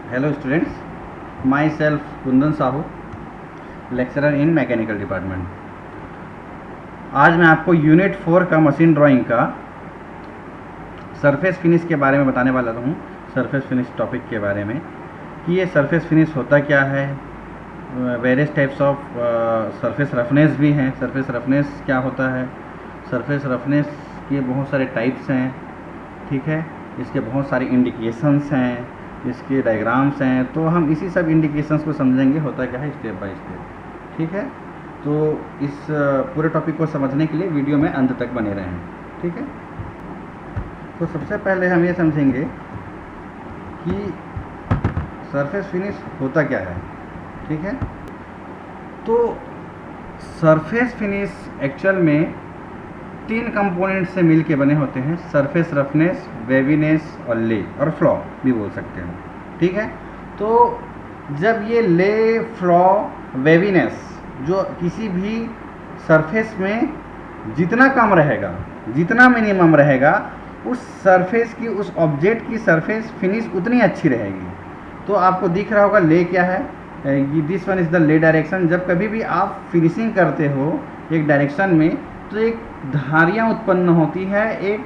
Hello students, my self Kundan Sahu, lecturer in mechanical department. आज मैं आपको यूनिट 4 का मशीन ड्राइंग का सरफेस फिनिश के बारे में बताने वाला हूँ। सरफेस फिनिश टॉपिक के बारे में कि ये सरफेस फिनिश होता क्या है। Various types of surface roughness भी हैं। सरफेस रफनेस क्या होता है, सरफेस रफनेस के बहुत सारे टाइप्स हैं, ठीक है। इसके बहुत सारे इंडिकेशंस हैं, इसके डायग्राम्स हैं। तो हम इसी सब इंडिकेशंस को समझेंगे होता क्या है स्टेप बाय स्टेप, ठीक है। तो इस पूरे टॉपिक को समझने के लिए वीडियो में अंत तक बने रहें, ठीक है। तो सबसे पहले हम ये समझेंगे कि सरफेस फिनिश होता क्या है, ठीक है। तो सरफेस फिनिश एक्चुअल में 3 कंपोनेंट से मिल के बने होते हैं। सरफेस रफनेस, वेवीनेस और ले और फ्लॉ भी बोल सकते हैं, ठीक है। तो जब ये ले, फ्लॉ, वेवीनेस जो किसी भी सरफेस में जितना कम रहेगा, जितना मिनिमम रहेगा, उस सरफेस की, उस ऑब्जेक्ट की सरफेस फिनिश उतनी अच्छी रहेगी। तो आपको दिख रहा होगा ले क्या है, दिस वन इज़ द ले डायरेक्शन। जब कभी भी आप फिनिशिंग करते हो एक डायरेक्शन में तो एक धारियाँ उत्पन्न होती है, एक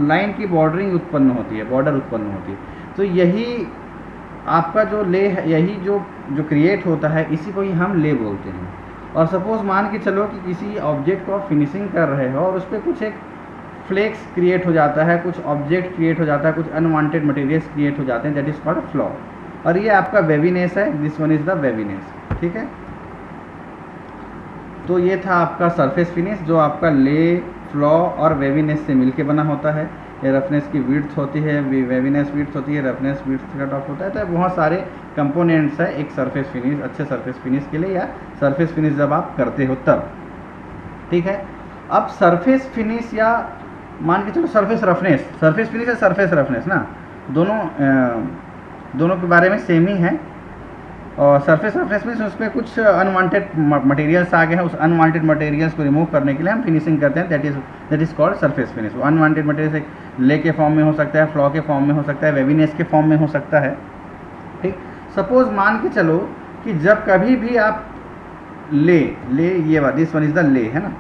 लाइन की बॉर्डरिंग उत्पन्न होती है, बॉर्डर उत्पन्न होती है। तो यही आपका जो ले है, यही जो क्रिएट होता है, इसी को ही हम ले बोलते हैं। और सपोज मान के चलो कि किसी ऑब्जेक्ट को आप फिनिशिंग कर रहे हो और उस पर कुछ एक फ्लेक्स क्रिएट हो जाता है, कुछ ऑब्जेक्ट क्रिएट हो जाता है, कुछ अनवांटेड मटेरियल्स क्रिएट हो जाते हैं, दैट इज कॉल्ड फ्लॉ। और ये आपका वेवीनेस है, दिस वन इज द वेवीनेस, ठीक है। तो ये था आपका सरफेस फिनिश जो आपका ले, फ्लॉ और वेवीनेस से मिलके बना होता है। ये रफनेस की विड्थ होती है, वेवीनेस विड्थ होती है, रफनेस विड्थ कट ऑफ होता है। तो बहुत सारे कंपोनेंट्स है एक सरफेस फिनिश, अच्छे सरफेस फिनिश के लिए, या सरफेस फिनिश जब आप करते हो तब, ठीक है। अब सरफेस फिनिश या मान के चलो सरफेस रफनेस, सरफेस फिनिश या सरफेस रफनेस ना, दोनों के बारे में सेम ही है। और सरफेस रफनेस में उसमें कुछ अनवांटेड मटेरियल्स आ गए हैं, उस अनवांटेड मटेरियल्स को रिमूव करने के लिए हम फिनिशिंग करते हैं, that is called surface finish. वो अनवांटेड मटेरियल ले के फॉर्म में हो सकता है, फ्लॉ के फॉर्म में हो सकता है, वेवीनेस के फॉर्म में हो सकता है, ठीक। सपोज मान के चलो कि जब कभी भी आप ले ये दिस वन इज द ले है ना,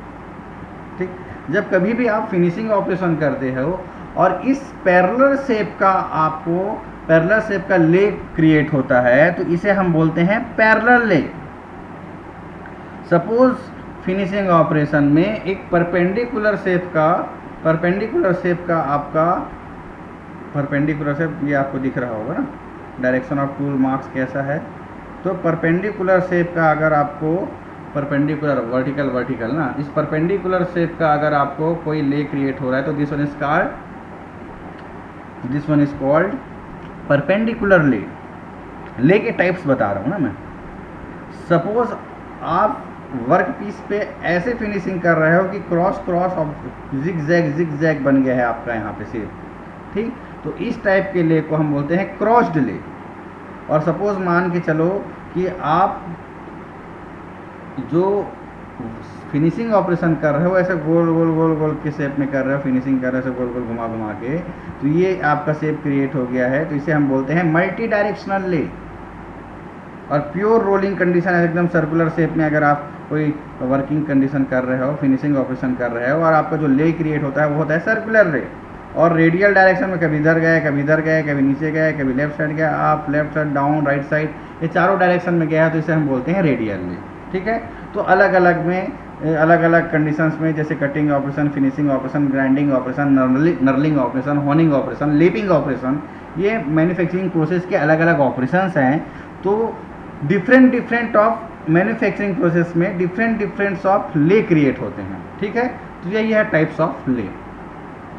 ठीक। जब कभी भी आप फिनिशिंग ऑपरेशन करते हो और इस पैरेलल शेप का आपको पैरेलल शेप का ले क्रिएट होता है, तो इसे हम बोलते हैं पैरेलल ले। सपोज फिनिशिंग ऑपरेशन में एक परपेंडिकुलर शेप का आपका परपेंडिकुलर शेप, ये आपको दिख रहा होगा ना, डायरेक्शन ऑफ टूल मार्क्स कैसा है। तो परपेंडिकुलर शेप का अगर आपको परपेंडिकुलर वर्टिकल ना, इस परपेंडिकुलर शेप का अगर आपको कोई ले क्रिएट हो रहा है तो this one is called perpendicular ले के टाइप्स बता रहा हूँ ना मैं। सपोज आप वर्क पीस पे ऐसे फिनिशिंग कर रहे हो कि क्रॉस जिग जैग बन गया है आपका यहाँ पे शेप, ठीक। तो इस टाइप के ले को हम बोलते हैं क्रॉस्ड ले। और सपोज मान के चलो कि आप जो फिनिशिंग ऑपरेशन कर रहे हो ऐसे गोल के शेप में कर रहे हो, फिनिशिंग कर रहे हो ऐसे गोल घुमा के, तो ये आपका शेप क्रिएट हो गया है, तो इसे हम बोलते हैं मल्टी डायरेक्शनल ले। और प्योर रोलिंग कंडीशन है, एकदम सर्कुलर शेप में अगर आप कोई वर्किंग कंडीशन कर रहे हो, फिनिशिंग ऑपरेशन कर रहे हो, और आपका जो ले क्रिएट होता है वो होता है सर्कुलर ले। और रेडियल डायरेक्शन में कभी इधर गए, कभी इधर गए, कभी नीचे गए, कभी लेफ्ट साइड गया, up, left side, down, right side, ये चारों डायरेक्शन में गया है, तो इसे हम बोलते हैं रेडियल ले, ठीक है। तो अलग अलग कंडीशंस में, जैसे cutting operation, finishing operation, grinding operation, knurling operation, honing operation, lapping operation, ये मैन्युफैक्चरिंग प्रोसेस के अलग अलग ऑपरेशंस हैं। तो डिफरेंट ऑफ मैन्युफैक्चरिंग प्रोसेस में डिफरेंट ऑफ ले क्रिएट होते हैं, ठीक है। तो यही है टाइप्स ऑफ ले,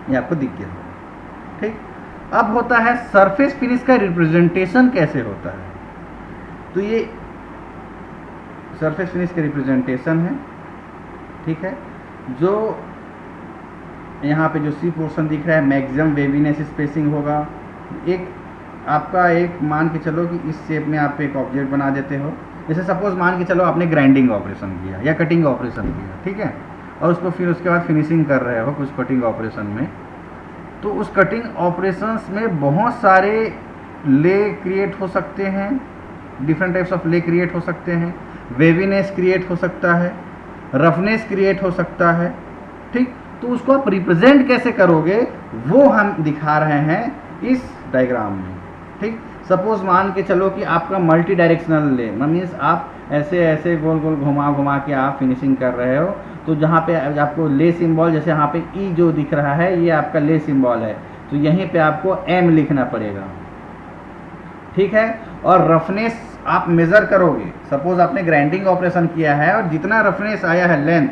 ये आपको दिख गया, ठीक। अब होता है सरफेस फिनिश का रिप्रेजेंटेशन कैसे होता है। तो ये सरफेस फिनिश का रिप्रेजेंटेशन है, ठीक है। जो यहाँ पे जो सी पोर्शन दिख रहा है, मैक्सिमम वेवीनेस स्पेसिंग होगा। एक आपका एक मान के चलो कि इस शेप में आप एक ऑब्जेक्ट बना देते हो, जैसे सपोज मान के चलो आपने ग्राइंडिंग ऑपरेशन किया या कटिंग ऑपरेशन किया, ठीक है। और उसको फिर उसके बाद फिनिशिंग कर रहे हो कुछ कटिंग ऑपरेशन में, तो उस कटिंग ऑपरेशंस में बहुत सारे ले क्रिएट हो सकते हैं, डिफरेंट टाइप्स ऑफ ले क्रिएट हो सकते हैं, वेवीनेस क्रिएट हो सकता है, रफनेस क्रिएट हो सकता है, ठीक। तो उसको आप रिप्रेजेंट कैसे करोगे वो हम दिखा रहे हैं इस डायग्राम में, ठीक। सपोज मान के चलो कि आपका मल्टी डायरेक्शनल ले, मीन्स आप ऐसे ऐसे गोल गोल घुमा घुमा के आप फिनिशिंग कर रहे हो, तो जहाँ पे आपको ले सिंबल, जैसे यहाँ पे ई जो दिख रहा है ये आपका ले सिंबल है, तो यहीं पे आपको एम लिखना पड़ेगा, ठीक है। और रफनेस आप मेज़र करोगे, सपोज आपने ग्राइंडिंग ऑपरेशन किया है और जितना रफनेस आया है लेंथ,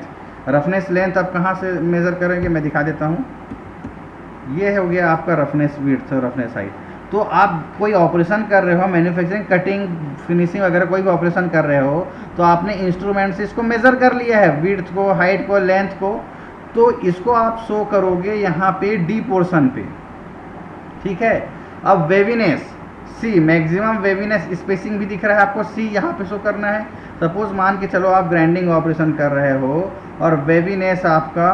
रफनेस लेंथ आप कहाँ से मेज़र करेंगे मैं दिखा देता हूँ। ये हो गया आपका रफनेस विड्थ और रफनेस हाइट। तो आप कोई ऑपरेशन कर रहे हो, मैन्युफैक्चरिंग, कटिंग, फिनिशिंग वगैरह कोई भी ऑपरेशन कर रहे हो, तो आपने इंस्ट्रूमेंट से इसको मेज़र कर लिया है, विड्थ को, हाइट को, लेंथ को, तो इसको आप शो करोगे यहाँ पे डी पोर्शन पे, ठीक है। अब वेवीनेस सी, मैक्सिमम वेवीनेस स्पेसिंग भी दिख रहा है आपको, सी यहाँ पे शो करना है। सपोज मान के चलो आप ग्राइंडिंग ऑपरेशन कर रहे हो और वेवीनेस आपका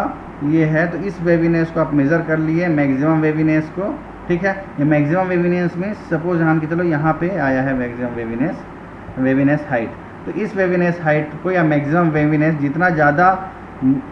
ये है, तो इस वेवीनेस को आप मेज़र कर लिए, मैक्सिमम वेवीनेस को, ठीक है। ये मैक्सिमम वेवीनेस में सपोज मान के चलो यहाँ पे आया है मैक्सिमम वेवीनेस, वेवीनेस हाइट, तो इस वेवीनेस हाइट को या मैक्सिमम वेवीनेस जितना ज़्यादा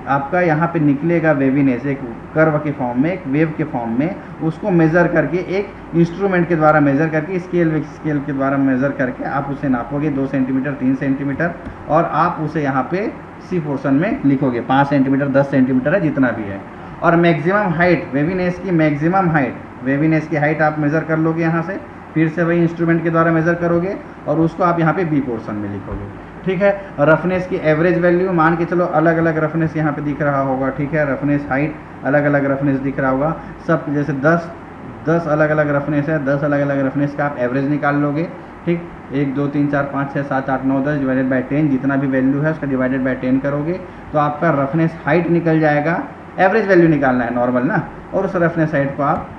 आपका यहाँ पे निकलेगा वेवीनेस एक कर्व के फॉर्म में, एक वेव के फॉर्म में, उसको मेज़र करके एक इंस्ट्रूमेंट के द्वारा मेज़र करके, स्केल के द्वारा मेज़र करके आप उसे नापोगे 2 सेंटीमीटर, 3 सेंटीमीटर, और आप उसे यहाँ पे सी पोर्शन में लिखोगे, 5 सेंटीमीटर, 10 सेंटीमीटर है, जितना भी है। और मैक्सिमम हाइट, वेवीनेस की मैक्सिमम हाइट, वेवीनेस की हाइट आप मेज़र कर लोगे यहाँ से, फिर से वही इंस्ट्रूमेंट के द्वारा मेज़र करोगे और उसको आप यहाँ पे बी पोर्शन में लिखोगे, ठीक है। रफनेस की एवरेज वैल्यू मान के चलो अलग अलग रफनेस यहाँ पे दिख रहा होगा, ठीक है। रफनेस हाइट अलग अलग रफनेस दिख रहा होगा, सब जैसे 10 अलग अलग रफनेस है, 10 अलग अलग रफनेस का आप एवरेज निकाल लोगे, ठीक। 1 2 3 4 5 6 7 8 9 10 डिवाइडेड बाई 10, जितना भी वैल्यू है उसका डिवाइडेड बाई 10 करोगे तो आपका रफनेस हाइट निकल जाएगा। एवरेज वैल्यू निकालना है नॉर्मल ना, और उस रफनेस हाइट को आप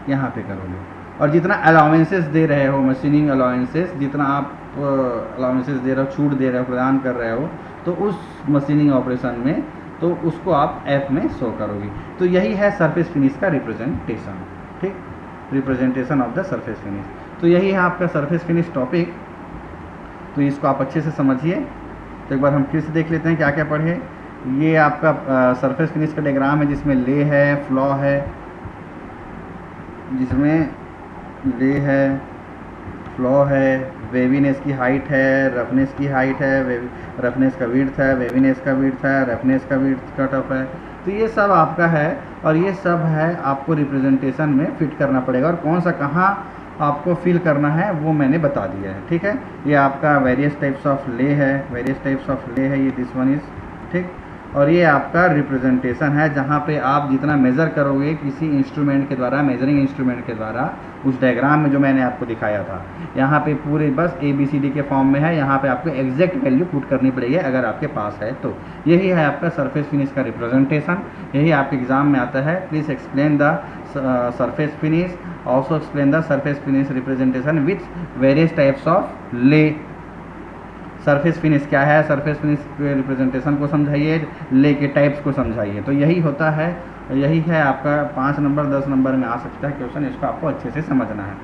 यहाँ पे करोगे। और जितना अलाउंसेस दे रहे हो, मशीनिंग अलाउंसेस, जितना आप अलाउंसेस दे रहे हो, छूट दे रहे हो, प्रदान कर रहे हो, तो उस मशीनिंग ऑपरेशन में तो उसको आप ऐप में शो करोगे। तो यही है सरफेस फिनिश का रिप्रेजेंटेशन, ठीक, representation of the surface finish. तो यही है आपका सरफेस फिनिश टॉपिक। तो इसको आप अच्छे से समझिए। तो एक बार हम फिर से देख लेते हैं क्या क्या पढ़े। ये आपका सरफेस फिनिश का डायग्राम है जिसमें ले है, फ्लॉ है, जिसमें ले है, फ्लॉ है, वेवीनेस की हाइट है, रफनेस की हाइट है, रफनेस का विड्थ है, वेवीनेस का विड्थ है, रफनेस का विड्थ कट ऑफ है। तो ये सब आपका है और ये सब है आपको रिप्रेजेंटेशन में फिट करना पड़ेगा, और कौन सा कहाँ आपको फिल करना है वो मैंने बता दिया है, ठीक है। ये आपका वेरियस टाइप्स ऑफ ले है, वेरियस टाइप्स ऑफ ले है, ये दिस वन इज, ठीक। और ये आपका रिप्रेजेंटेशन है जहाँ पे आप जितना मेज़र करोगे किसी इंस्ट्रूमेंट के द्वारा, मेजरिंग इंस्ट्रूमेंट के द्वारा, उस डायग्राम में जो मैंने आपको दिखाया था, यहाँ पे पूरे बस ABCD के फॉर्म में है, यहाँ पे आपको एग्जैक्ट वैल्यू पुट करनी पड़ेगी अगर आपके पास है तो। यही है आपका सरफेस फिनिश का रिप्रेजेंटेशन, यही आपके एग्जाम में आता है। Please explain the surface finish, also explain the surface finish representation with various types of ले। सरफेस फिनिश क्या है, सरफेस फिनिश के रिप्रेजेंटेशन को समझाइए, ले के टाइप्स को समझाइए। तो यही होता है, यही है आपका 5 नंबर 10 नंबर में आ सकता है क्वेश्चन, इसको आपको अच्छे से समझना है।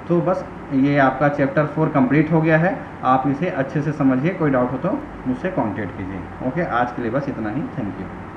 तो बस ये आपका चैप्टर 4 कंप्लीट हो गया है, आप इसे अच्छे से समझिए। कोई डाउट हो तो मुझसे कांटेक्ट कीजिए। ओके, आज के लिए बस इतना ही। Thank you.